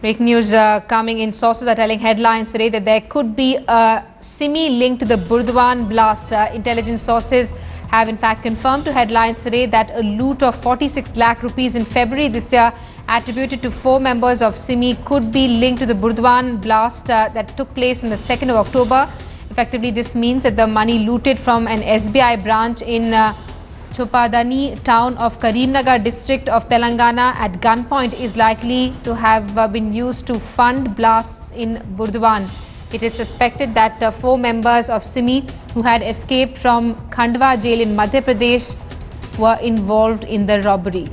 Breaking news coming in. Sources are telling headlines today that there could be a SIMI linked to the Burdwan blast. Intelligence sources have in fact confirmed to headlines today that a loot of 46 lakh rupees in February this year attributed to 4 members of SIMI could be linked to the Burdwan blast that took place on the 2nd of October. Effectively, this means that the money looted from an SBI branch in Chopadani town of Karimnagar district of Telangana at gunpoint is likely to have been used to fund blasts in Burdwan. It is suspected that 4 members of SIMI who had escaped from Khandwa jail in Madhya Pradesh were involved in the robbery.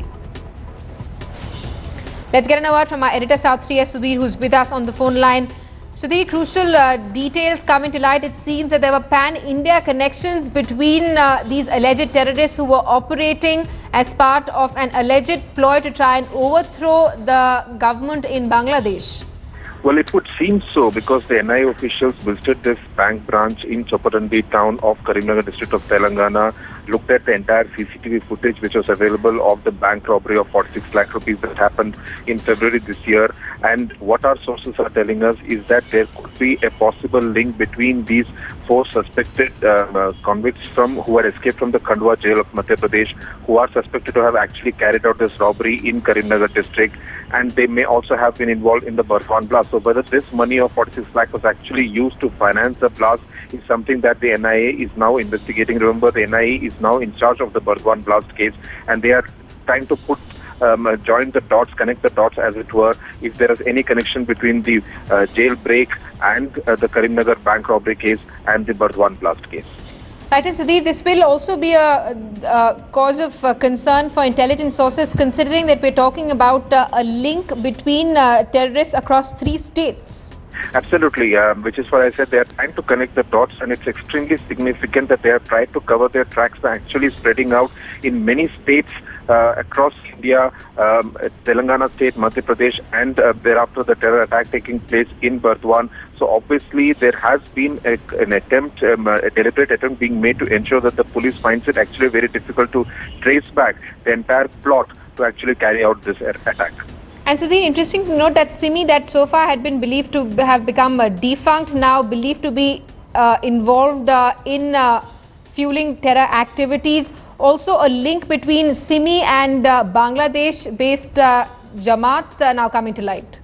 Let's get an word from our editor South 3S Sudhir, who's with us on the phone line. Sudhir, crucial details come into light. It seems that there were pan-India connections between these alleged terrorists who were operating as part of an alleged ploy to try and overthrow the government in Bangladesh. Well, it would seem so because the NIA officials visited this bank branch in Chopadandi town of Karimnagar district of Telangana, looked at the entire CCTV footage which was available of the bank robbery of 46 lakh rupees that happened in February this year. And what our sources are telling us is that there could be a possible link between these 4 suspected convicts who had escaped from the Khandwa jail of Madhya Pradesh, who are suspected to have actually carried out this robbery in Karimnagar district, and they may also have been involved in the Burdwan blast. So whether this money of 46 lakh was actually used to finance the blast is something that the NIA is now investigating. Remember, the NIA is now in charge of the Burdwan blast case, and they are trying to join the dots, connect the dots as it were, if there is any connection between the jailbreak and the Karimnagar bank robbery case and the Burdwan blast case. Right, and Sudhir, this will also be a cause of concern for intelligence sources, considering that we're talking about a link between terrorists across 3 states. Absolutely, which is why I said they are trying to connect the dots, and it's extremely significant that they have tried to cover their tracks by actually spreading out in many states across India, Telangana state, Madhya Pradesh, and thereafter the terror attack taking place in Burdwan. So obviously there has been an attempt, a deliberate attempt being made to ensure that the police finds it actually very difficult to trace back the entire plot to actually carry out this attack. And so, interesting to note that SIMI, that so far had been believed to have become defunct, now believed to be involved in fueling terror activities. Also a link between SIMI and Bangladesh-based Jamaat now coming to light.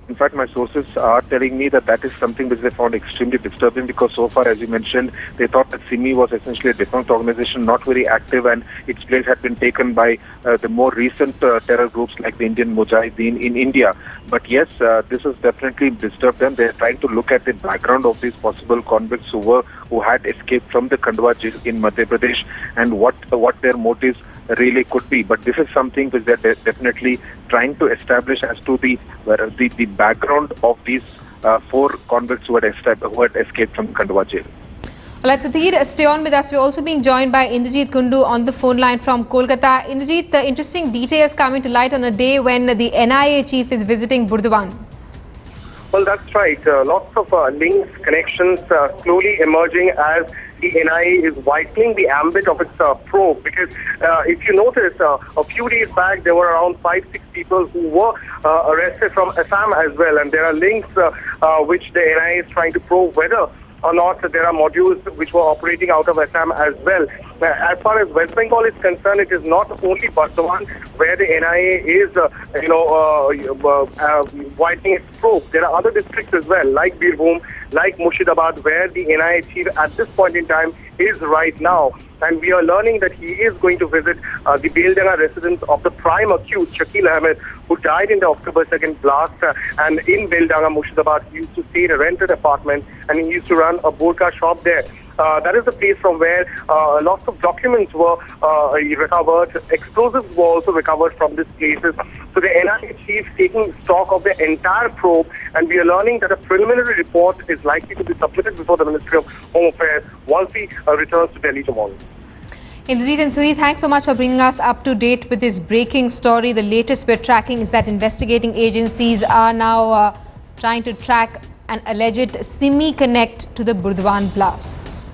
In fact, my sources are telling me that that is something which they found extremely disturbing, because so far, as you mentioned, they thought that SIMI was essentially a defunct organization, not very active, and its place had been taken by the more recent terror groups like the Indian Mujahideen in India. But yes, this has definitely disturbed them. They are trying to look at the background of these possible convicts who had escaped from the Khandwa jail in Madhya Pradesh, and what their motives really could be. But this is something which they're definitely trying to establish as to the background of these 4 convicts who had escaped from Khandwa jail. All right, Sudhir, stay on with us. We're also being joined by Indrajit Kundu on the phone line from Kolkata. Indrajit, the interesting details coming to light on a day when the NIA chief is visiting Burdwan. Well, that's right. Lots of links, connections slowly emerging as the NIA is widening the ambit of its probe. Because if you notice, a few days back, there were around 5-6 people who were arrested from Assam as well. And there are links which the NIA is trying to probe whether or not there are modules which were operating out of Assam as well. As far as West Bengal is concerned, it is not only Burdwan where the NIA is, widening its probe. There are other districts as well, like Birbhum, like Murshidabad, where the NIA chief at this point in time is right now. And we are learning that he is going to visit the Beldanga residence of the prime accused, Shakil Ahmed, who died in the October 2nd blast. And in Beldanga, Murshidabad, he used to stay in a rented apartment, and he used to run a burqa shop there. That is the place from where lots of documents were recovered. Explosives were also recovered from these places. So the NIA chief taking stock of the entire probe, and we are learning that a preliminary report is likely to be submitted before the Ministry of Home Affairs once he returns to Delhi tomorrow. Indrajit and Sudhir, thanks so much for bringing us up to date with this breaking story. The latest we're tracking is that investigating agencies are now trying to track an alleged SIMI connect to the Burdwan blasts.